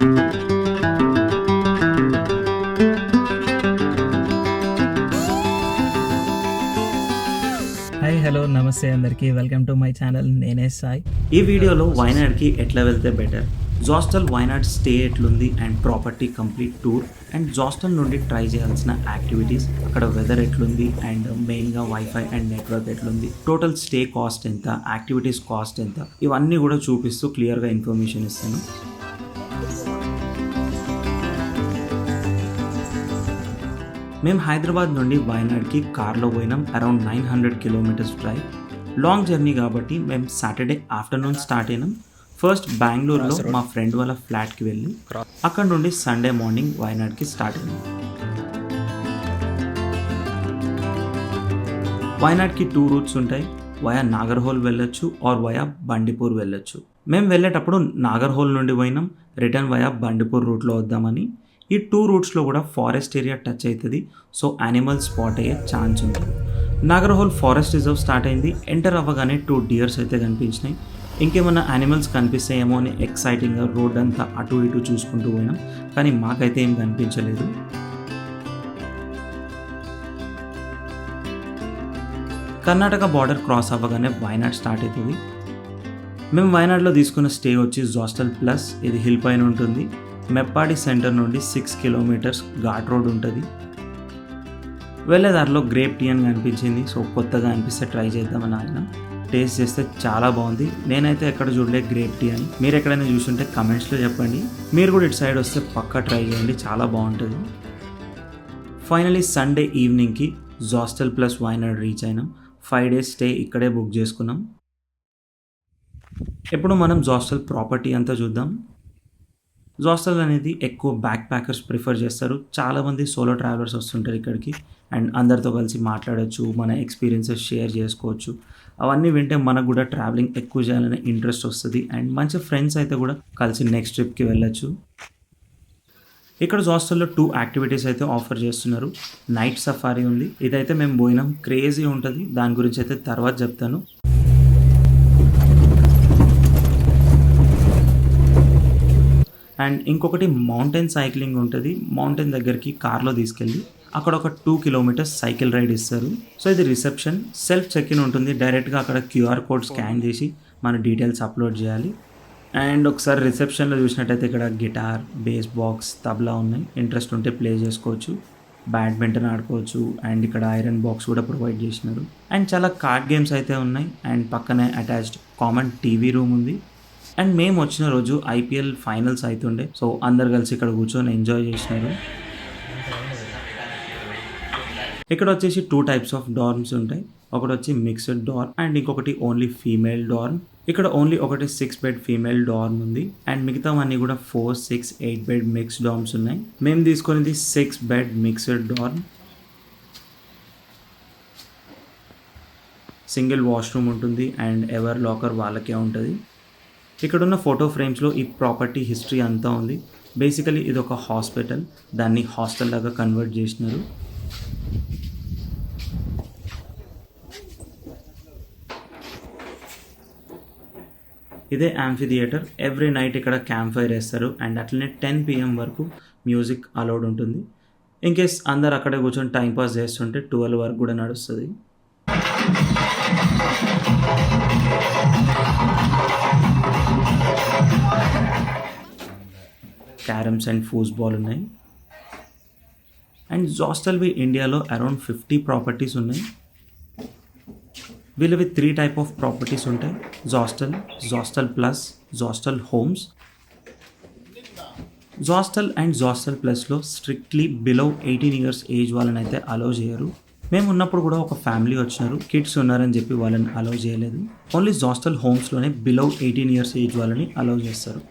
Hi hello నమస్తే అందరికీ welcome to my channel. నేనే సాయి. ఈ వీడియోలో వైనాడ్కి ఎట్లా వెళ్తే బెటర్, జాస్టల్ వైనాడ్ స్టే ఎట్లుంది and property complete tour and Zostel నుండి ట్రై చేయాల్సిన యాక్టివిటీస్, అక్కడ వెదర్ ఎట్లుంది అండ్ మెయిన్గా వైఫై అండ్ నెట్వర్క్ ఎట్లుంది, టోటల్ స్టే కాస్ట్ ఎంత, యాక్టివిటీస్ కాస్ట్ ఎంత, ఇవన్నీ కూడా చూపిస్తూ క్లియర్గా ఇన్ఫర్మేషన్ ఇస్తాను. మేము హైదరాబాద్ నుండి వైనాడ్కి కార్లో పోయినాం. Around 900 kilometres drive, long journey కాబట్టి మేము సాటర్డే ఆఫ్టర్నూన్ స్టార్ట్ అయినాం. ఫస్ట్ బెంగళూరులో మా ఫ్రెండ్ వాళ్ళ ఫ్లాట్కి వెళ్ళి అక్కడ నుండి సండే మార్నింగ్ వైనాడ్కి స్టార్ట్ అయినాం. వైనాడ్కి 2 రూట్స్ ఉంటాయి. వయా నాగర్హోల్ వెళ్ళొచ్చు ఆర్ వయా బండిపూర్ వెళ్ళొచ్చు. మేము వెళ్ళేటప్పుడు నాగర్హోల్ నుండి పోయినాం, రిటర్న్ వయా బండిపూర్ రూట్లో వద్దామని. ఈ 2 రూట్స్లో కూడా ఫారెస్ట్ ఏరియా టచ్ అవుతుంది, సో యానిమల్ స్పాట్ అయ్యే ఛాన్స్ ఉంటుంది. నాగర్హోల్ ఫారెస్ట్ రిజర్వ్ స్టార్ట్ అయింది. ఎంటర్ అవ్వగానే 2 డియర్స్ అయితే కనిపించినాయి. ఇంకేమైనా యానిమల్స్ కనిపిస్తాయేమో అని ఎక్సైటింగ్గా రోడ్ అంతా అటు ఇటు చూసుకుంటూ పోయినాం, కానీ మాకైతే ఏం కనిపించలేదు. కర్ణాటక బార్డర్ క్రాస్ అవ్వగానే వైనాడ్ స్టార్ట్ అవుతుంది. మేము వైనాడ్లో తీసుకున్న స్టే వచ్చి జాస్టల్ ప్లస్. ఇది హిల్ పైన ఉంటుంది. మెప్పాడి సెంటర్ నుండి 6 కిలోమీటర్స్ ఘాట్ రోడ్ ఉంటుంది. వెళ్ళే దారిలో గ్రేప్ టీ అని కనిపించింది, సో కొత్తగా అనిపిస్తే ట్రై చేద్దామని ఆయన టేస్ట్ చేస్తే చాలా బాగుంది. నేనైతే ఎక్కడ చూడలే గ్రేప్ టీ అని. మీరు ఎక్కడైనా చూసుంటే కమెంట్స్లో చెప్పండి. మీరు కూడా ఇటు సైడ్ వస్తే పక్కా ట్రై చేయండి, చాలా బాగుంటుంది. ఫైనలీ సండే ఈవినింగ్కి జాస్టల్ ప్లస్ వైనాడ్ రీచ్ అయినాం. 5 days స్టే ఇక్కడే బుక్ చేసుకున్నాం. ఇప్పుడు మనం జాస్టల్ ప్రాపర్టీ అంతా చూద్దాం. జాస్టల్ అనేది ఎక్కువ బ్యాక్ ప్యాకర్స్ ప్రిఫర్ చేస్తారు. చాలామంది సోలో ట్రావెలర్స్ వస్తుంటారు ఇక్కడికి అండ్ అందరితో కలిసి మాట్లాడచ్చు, మన ఎక్స్పీరియన్సెస్ షేర్ చేసుకోవచ్చు. అవన్నీ వింటే మనకు కూడా ట్రావెలింగ్ ఎక్కువ చేయాలనే ఇంట్రెస్ట్ వస్తుంది అండ్ మంచి ఫ్రెండ్స్ అయితే కూడా కలిసి నెక్స్ట్ ట్రిప్కి వెళ్ళచ్చు. ఇక్కడ జాస్టల్లో 2 యాక్టివిటీస్ అయితే ఆఫర్ చేస్తున్నారు. నైట్ సఫారీ ఉంది, ఇదైతే మేము పోయినాం, క్రేజీ ఉంటుంది. దాని గురించి అయితే తర్వాత చెప్తాను. అండ్ ఇంకొకటి మౌంటైన్ సైక్లింగ్ ఉంటుంది. మౌంటైన్ దగ్గరికి కార్లో తీసుకెళ్ళి అక్కడ ఒక 2 kilometers సైకిల్ రైడ్ ఇస్తారు. సో ఇది రిసెప్షన్, సెల్ఫ్ చెక్ ఇన్ ఉంటుంది. డైరెక్ట్గా అక్కడ QR కోడ్ స్కాన్ చేసి మన డీటెయిల్స్ అప్లోడ్ చేయాలి. అండ్ ఒకసారి రిసెప్షన్లో చూసినట్టయితే ఇక్కడ గిటార్, బేస్ బాక్స్, తబలా ఉన్నాయి. ఇంట్రెస్ట్ ఉంటే ప్లే చేసుకోవచ్చు. బ్యాడ్మింటన్ ఆడుకోవచ్చు అండ్ ఇక్కడ ఐరన్ బాక్స్ కూడా ప్రొవైడ్ చేసినారు. అండ్ చాలా కార్డ్ గేమ్స్ అయితే ఉన్నాయి అండ్ పక్కనే అటాచ్డ్ కామన్ టీవీ రూమ్ ఉంది. అండ్ మేము వచ్చిన రోజు IPL ఫైనల్స్ అవుతుండే, సో అందరు కలిసి ఇక్కడ కూర్చొని ఎంజాయ్ చేసినారు. ఇక్కడ వచ్చేసి 2 types ఆఫ్ డార్మ్స్ ఉంటాయి. ఒకటి వచ్చి మిక్స్డ్ డార్మ్ అండ్ ఇంకొకటి ఓన్లీ ఫీమేల్ డార్మ్. ఇక్కడ ఓన్లీ ఒకటి 6 bed ఫీమేల్ డార్మ్ ఉంది అండ్ మిగతావన్నీ కూడా 4, 6, 8 bed మిక్స్డ్ డార్మ్స్ ఉన్నాయి. మేము తీసుకునేది 6 bed mixed dorm. Single washroom ఉంటుంది అండ్ ఎవర్ లాకర్ వాళ్ళకే ఉంటుంది. ఇక్కడున్న ఫోటో ఫ్రేమ్స్లో ఈ ప్రాపర్టీ హిస్టరీ అంతా ఉంది. బేసికలీ ఇది ఒక హాస్పిటల్, దాన్ని హాస్టల్ లాగా కన్వర్ట్ చేసినారు. ఇదే యాంఫీ థియేటర్. ఎవ్రీ నైట్ ఇక్కడ క్యాంప్ ఫైర్ వేస్తారు అండ్ అట్లనే 10 PM వరకు మ్యూజిక్ అలౌడ్ ఉంటుంది. ఇన్ కేస్ అందరు అక్కడే కూర్చొని టైంపాస్ చేస్తుంటే 12 వరకు కూడా నడుస్తుంది. క్యారమ్స్ అండ్ ఫూస్బాల్ ఉన్నాయి. అండ్ జాస్టల్వి ఇండియాలో అరౌండ్ 50 ప్రాపర్టీస్ ఉన్నాయి. వీళ్ళవి 3 type ఆఫ్ ప్రాపర్టీస్ ఉంటాయి. జాస్టల్, జాస్టల్ ప్లస్, జాస్టల్ హోమ్స్. జాస్టల్ అండ్ జాస్టల్ ప్లస్లో స్ట్రిక్ట్లీ బిలో 18 years ఏజ్ వాళ్ళని అయితే అలౌ చేయరు. మేము ఉన్నప్పుడు కూడా ఒక ఫ్యామిలీ వచ్చినారు, కిడ్స్ ఉన్నారని చెప్పి వాళ్ళని అలౌ చేయలేదు. ఓన్లీ జాస్టల్ హోమ్స్లోనే బిలో 18 years ఏజ్ వాళ్ళని అలౌ చేస్తారు.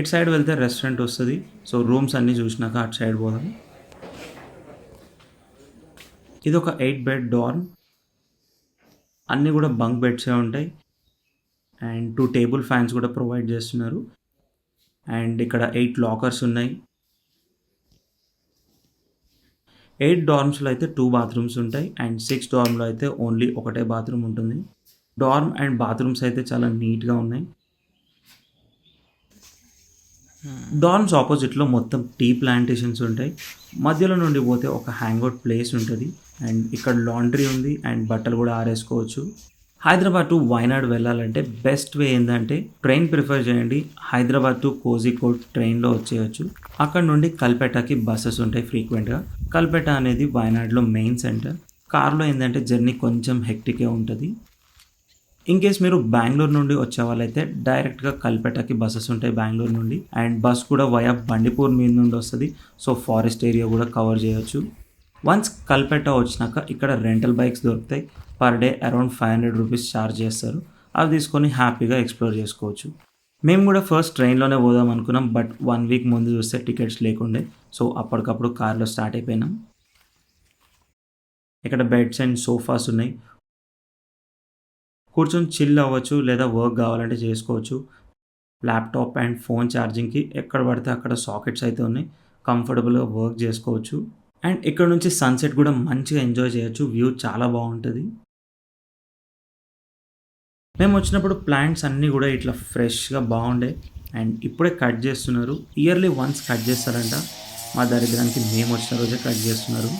ఇటు సైడ్ వెళ్తే రెస్టారెంట్ వస్తుంది, సో రూమ్స్ అన్నీ చూసినాక అటు సైడ్ పోదాం. ఇది ఒక 8 bed డార్మ్. అన్నీ కూడా బంక్ బెడ్సే ఉంటాయి అండ్ 2 table ఫ్యాన్స్ కూడా ప్రొవైడ్ చేస్తున్నారు. అండ్ ఇక్కడ 8 లాకర్స్ ఉన్నాయి. 8 డార్మ్స్లో అయితే 2 bathrooms ఉంటాయి అండ్ 6 డార్మ్లో అయితే ఓన్లీ ఒకటే బాత్రూమ్ ఉంటుంది. డార్మ్ అండ్ బాత్రూమ్స్ అయితే చాలా నీట్గా ఉన్నాయి. డార్మ్స్ ఆపోజిట్లో మొత్తం టీ ప్లాంటేషన్స్ ఉంటాయి. మధ్యలో నుండి పోతే ఒక హ్యాంగ్అవుట్ ప్లేస్ ఉంటుంది అండ్ ఇక్కడ లాండ్రీ ఉంది అండ్ బట్టలు కూడా ఆరేసుకోవచ్చు. హైదరాబాద్ టు వైనాడ్ వెళ్ళాలంటే బెస్ట్ వే ఏంటంటే ట్రైన్ ప్రిఫర్ చేయండి. హైదరాబాద్ టు కోజికోడ్ ట్రైన్లో వచ్చేయచ్చు. అక్కడ నుండి కల్పెటాకి బస్సెస్ ఉంటాయి ఫ్రీక్వెంట్గా. కల్పెట అనేది వైనాడ్లో మెయిన్ సెంటర్. కార్లో ఏంటంటే జర్నీ కొంచెం హెక్టికే ఉంటుంది. ఇన్ కేస్ మీరు బెంగళూరు నుండి వచ్చే వాళ్ళైతే డైరెక్ట్గా కల్పెటాకి బస్సెస్ ఉంటాయి బెంగళూరు నుండి అండ్ బస్ కూడా వయా బండిపూర్ మీద నుండి వస్తుంది. సో ఫారెస్ట్ ఏరియా కూడా కవర్ చేయొచ్చు. వన్స్ కల్పెట వచ్చినాక ఇక్కడ రెంటల్ బైక్స్ దొరుకుతాయి. Per day around 500 rupees charge చేస్తారు. అవి తీసుకొని హ్యాపీగా ఎక్స్ప్లోర్ చేసుకోవచ్చు. మేము కూడా ఫస్ట్ ట్రైన్లోనే పోదాం అనుకున్నాం, బట్ 1 వీక్ ముందు చూస్తే టికెట్స్ లేకుండే. సో అప్పటికప్పుడు కార్లో స్టార్ట్ అయిపోయినాం. ఇక్కడ బెడ్స్ అండ్ సోఫాస్ ఉన్నాయి. కూర్చొని చిల్ అవ్వచ్చు లేదా వర్క్ కావాలంటే చేసుకోవచ్చు. ల్యాప్టాప్ అండ్ ఫోన్ ఛార్జింగ్కి ఎక్కడ పడితే అక్కడ సాకెట్స్ అయితే ఉన్నాయి. కంఫర్టబుల్గా వర్క్ చేసుకోవచ్చు అండ్ ఇక్కడ నుంచి సన్సెట్ కూడా మంచిగా ఎంజాయ్ చేయొచ్చు. వ్యూ చాలా బాగుంటుంది. మేము వచ్చినప్పుడు ప్లాంట్స్ అన్నీ కూడా ఇట్లా ఫ్రెష్గా బాగుండే అండ్ ఇప్పుడే కట్ చేస్తున్నారు. ఇయర్లీ వన్స్ కట్ చేస్తారంట. మా దరిద్రానికి మేము వచ్చిన రోజే కట్ చేస్తున్నారు.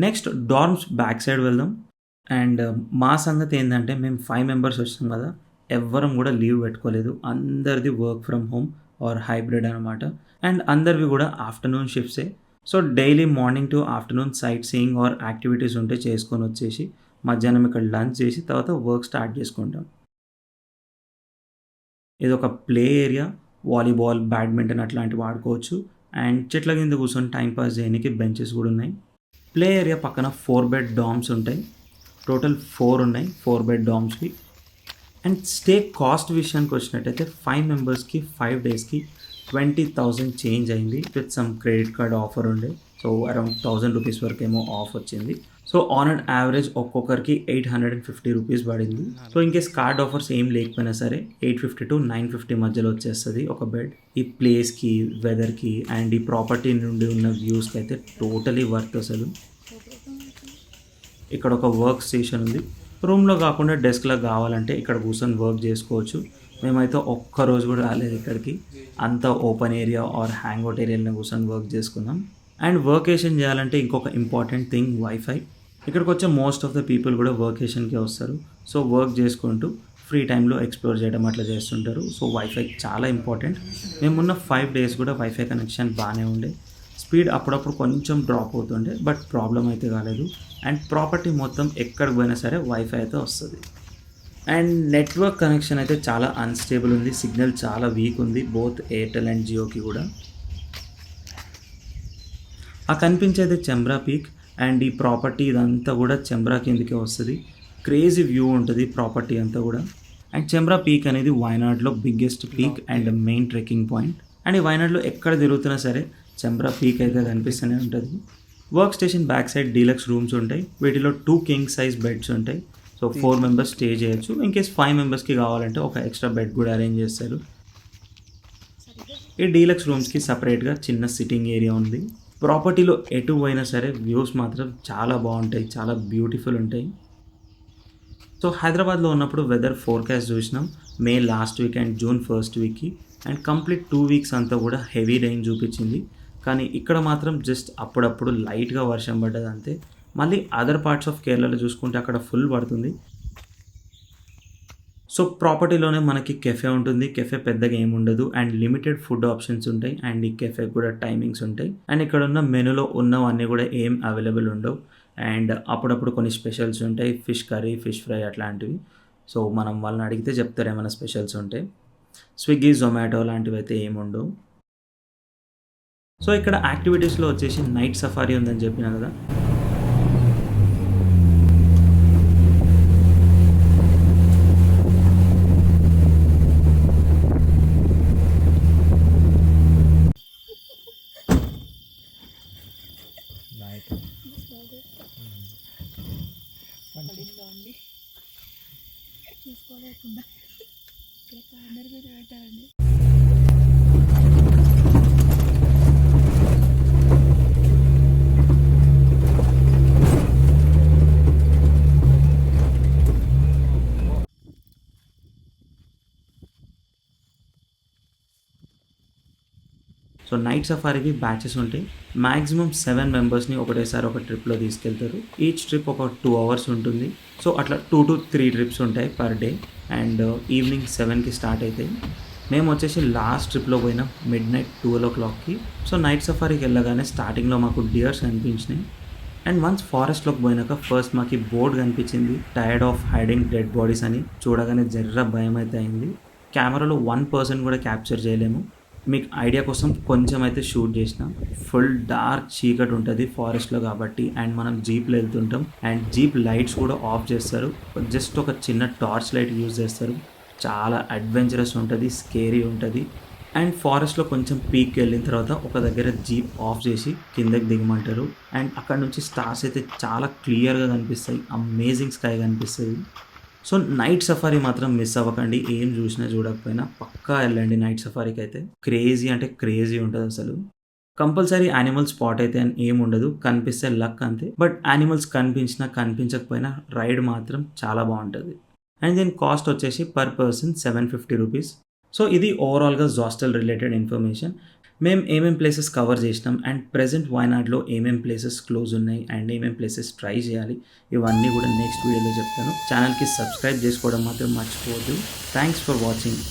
నెక్స్ట్ డార్మ్స్ బ్యాక్ సైడ్ వెళ్దాం. అండ్ మా సంగతి ఏంటంటే మేము 5 మెంబర్స్ వచ్చాం కదా, ఎవ్వరం కూడా లీవ్ పెట్టుకోలేదు. అందరిది work from home or hybrid అనమాట. అండ్ అందరివి కూడా ఆఫ్టర్నూన్ షిఫ్ట్సే. So daily morning to afternoon sightseeing or activities ఉంటే చేసుకొని వచ్చేసి మధ్యాహ్నం ఇక్కడ లంచ్ చేసి తర్వాత వర్క్ స్టార్ట్ చేసుకుంటాం. ఇది ఒక ప్లే ఏరియా. వాలీబాల్, బ్యాడ్మింటన్ అట్లాంటివి ఆడుకోవచ్చు. అండ్ చెట్ల కింద కూర్చొని టైంపాస్ చేయడానికి బెంచెస్ కూడా ఉన్నాయి. ప్లే ఏరియా పక్కన 4 బెడ్ డామ్స్ ఉంటాయి. టోటల్ 4 ఉన్నాయి 4 బెడ్ డామ్స్కి. అండ్ స్టే కాస్ట్ విషయానికి వచ్చినట్టయితే 5 మెంబర్స్కి 5 డేస్కి 20,000 చేంజ్ అయింది. With some credit card offer ఉండే. సో అరౌండ్ 1000 రూపీస్ వరకు ఏమో ఆఫ్ వచ్చింది. సో ఆన్ అండ్ యావరేజ్ ఒక్కొక్కరికి 850 రూపీస్ పడింది. సో ఇన్కేస్ కార్డ్ ఆఫర్స్ ఏం లేకపోయినా సరే 850 to 950 మధ్యలో వచ్చేస్తుంది ఒక బెడ్. ఈ ప్లేస్కి, వెదర్కి అండ్ ఈ ప్రాపర్టీ నుండి ఉన్న వ్యూస్కి అయితే టోటలీ వర్త్ అసలు. ఇక్కడ ఒక వర్క్ స్టేషన్ ఉంది. రూమ్లో కాకుండా డెస్క్లో కావాలంటే ఇక్కడ కూర్చొని వర్క్ చేసుకోవచ్చు. మేమైతే ఒక్కరోజు కూడా రాలేదు ఇక్కడికి. అంత ఓపెన్ ఏరియా ఆర్ హ్యాంగ్అవుట్ ఏరియాలో కూర్చొని వర్క్ చేసుకున్నాం. అండ్ వర్కేషన్ చేయాలంటే ఇంకొక ఇంపార్టెంట్ థింగ్ వైఫై. ఇక్కడికి వచ్చే మోస్ట్ ఆఫ్ ద పీపుల్ కూడా వర్కేషన్కే వస్తారు. సో వర్క్ చేసుకుంటూ ఫ్రీ టైంలో ఎక్స్ప్లోర్ చేయడం అట్లా చేస్తుంటారు. సో వైఫై చాలా ఇంపార్టెంట్. మేమున్న 5 డేస్ కూడా వైఫై కనెక్షన్ బాగానే ఉండే. స్పీడ్ అప్పుడప్పుడు కొంచెం డ్రాప్ అవుతుండే, బట్ ప్రాబ్లం అయితే కాలేదు. అండ్ ప్రాపర్టీ మొత్తం ఎక్కడికి పోయినా సరే వైఫై అయితే వస్తుంది. అండ్ నెట్వర్క్ కనెక్షన్ అయితే చాలా అన్స్టేబుల్ ఉంది. సిగ్నల్ చాలా వీక్ ఉంది బోత్ ఎయిర్టెల్ అండ్ జియోకి కూడా. ఆ కనిపించేది చెంబ్రా పీక్. అండ్ ఈ ప్రాపర్టీ ఇదంతా కూడా చెంబ్రా కిందకే వస్తుంది. క్రేజీ వ్యూ ఉంటుంది ప్రాపర్టీ అంతా కూడా. అండ్ చెంబ్రా పీక్ అనేది వైనాడ్లో biggest peak and main trekking point. And ఈ వైనాడ్లో ఎక్కడ తిరుగుతున్నా సరే చెంబ్రా పీక్ అయితే కనిపిస్తూనే ఉంటుంది. Work station back side deluxe rooms ఉంటాయి. వీటిలో 2 కింగ్ సైజ్ బెడ్స్ ఉంటాయి. సో 4 మెంబర్స్ స్టే చేయొచ్చు. ఇన్ కేస్ 5 మెంబర్స్కి కావాలంటే ఒక ఎక్స్ట్రా బెడ్ కూడా అరేంజ్ చేస్తారు. ఈ డీలక్స్ రూమ్స్కి సపరేట్గా చిన్న సిట్టింగ్ ఏరియా ఉంది. ప్రాపర్టీలో ఎటు పోయినా సరే వ్యూస్ మాత్రం చాలా బాగుంటాయి, చాలా బ్యూటిఫుల్ ఉంటాయి. సో హైదరాబాద్లో ఉన్నప్పుడు వెదర్ ఫోర్కాస్ట్ చూసినాం May last week and June first వీక్కి. అండ్ కంప్లీట్ 2 వీక్స్ అంతా కూడా హెవీ రైన్ చూపించింది. కానీ ఇక్కడ మాత్రం జస్ట్ అప్పుడప్పుడు లైట్గా వర్షం పడ్డది అంతే. మళ్ళీ అదర్ పార్ట్స్ ఆఫ్ కేరళలో చూసుకుంటే అక్కడ ఫుల్ పడుతుంది. సో ప్రాపర్టీలోనే మనకి కెఫే ఉంటుంది. కెఫే పెద్దగా ఏమి ఉండదు అండ్ లిమిటెడ్ ఫుడ్ ఆప్షన్స్ ఉంటాయి. అండ్ ఈ కెఫే కూడా టైమింగ్స్ ఉంటాయి. అండ్ ఇక్కడ ఉన్న మెనూలో ఉన్నవన్నీ కూడా ఏం అవైలబుల్ ఉండవు. అండ్ అప్పుడప్పుడు కొన్ని స్పెషల్స్ ఉంటాయి, ఫిష్ కర్రీ, ఫిష్ ఫ్రై అట్లాంటివి. సో మనం వాళ్ళని అడిగితే చెప్తారు ఏమైనా స్పెషల్స్ ఉంటాయి. స్విగ్గీ, జొమాటో లాంటివి అయితే ఏముండవు. సో ఇక్కడ యాక్టివిటీస్లో వచ్చేసి నైట్ సఫారీ ఉందని చెప్పినా కదా. చూసుకోలేకుండా అందరి మీద పెట్టారండి. సో నైట్ సఫారీకి బ్యాచెస్ ఉంటాయి. మ్యాక్సిమం 7 మెంబర్స్ని ఒకటేసారి ఒక ట్రిప్లో తీసుకెళ్తారు. ఈచ్ ట్రిప్ ఒక 2 అవర్స్ ఉంటుంది. సో అట్లా 2 to 3 ట్రిప్స్ ఉంటాయి పర్ డే. అండ్ ఈవినింగ్ 7కి స్టార్ట్ అవుతాయి. మేము వచ్చేసి లాస్ట్ ట్రిప్లో పోయిన మిడ్నైట్ 12 o'clockకి. సో నైట్ సఫారీకి వెళ్ళగానే స్టార్టింగ్లో మాకు డియర్స్ కనిపించినాయి. అండ్ వన్స్ ఫారెస్ట్లోకి పోయినాక ఫస్ట్ మాకు బోర్డ్ కనిపించింది, tired of hiding dead bodies అని. చూడగానే జర్ర భయం అయితే అయింది. కెమెరాలో 1% కూడా క్యాప్చర్ చేయలేము. మీకు ఐడియా కోసం కొంచెం అయితే షూట్ చేసిన. ఫుల్ డార్క్ చీకటి ఉంటుంది ఫారెస్ట్లో కాబట్టి. అండ్ మనం జీప్లో వెళ్తుంటాం అండ్ జీప్ లైట్స్ కూడా ఆఫ్ చేస్తారు. జస్ట్ ఒక చిన్న టార్చ్ లైట్ యూజ్ చేస్తారు. చాలా అడ్వెంచరస్ ఉంటుంది, స్కేరీ ఉంటుంది. అండ్ ఫారెస్ట్లో కొంచెం పీక్కి వెళ్ళిన తర్వాత ఒక దగ్గర జీప్ ఆఫ్ చేసి కిందకి దిగమంటారు. అండ్ అక్కడ నుంచి స్టార్స్ అయితే చాలా క్లియర్గా కనిపిస్తాయి. అమేజింగ్ స్కై కనిపిస్తుంది. సో నైట్ సఫారీ మాత్రం మిస్ అవ్వకండి. ఏం చూసినా చూడకపోయినా పక్కా వెళ్ళండి నైట్ సఫారీకి అయితే. క్రేజీ అంటే క్రేజీ ఉంటుంది అసలు. కంపల్సరీ యానిమల్ స్పాట్ అయితే అని ఏం ఉండదు, కనిపిస్తే లక్ అంతే. బట్ యానిమల్స్ కనిపించినా కనిపించకపోయినా రైడ్ మాత్రం చాలా బాగుంటుంది. అండ్ దీని కాస్ట్ వచ్చేసి పర్ పర్సన్ 750 రూపీస్. సో ఇది ఓవరాల్గా జాస్టల్ రిలేటెడ్ ఇన్ఫర్మేషన్. మేము ఏమేం ప్లేసెస్ కవర్ చేసినాం అండ్ ప్రెజెంట్ వైనాడ్లో ఏమేం ప్లేసెస్ క్లోజ్ ఉన్నాయి అండ్ ఏమేం ప్లేసెస్ ట్రై చేయాలి, ఇవన్నీ కూడా నెక్స్ట్ వీడియోలో చెప్తాను. ఛానల్కి సబ్స్క్రైబ్ చేసుకోవడం మాత్రం మర్చిపోవద్దు. Thanks for watching.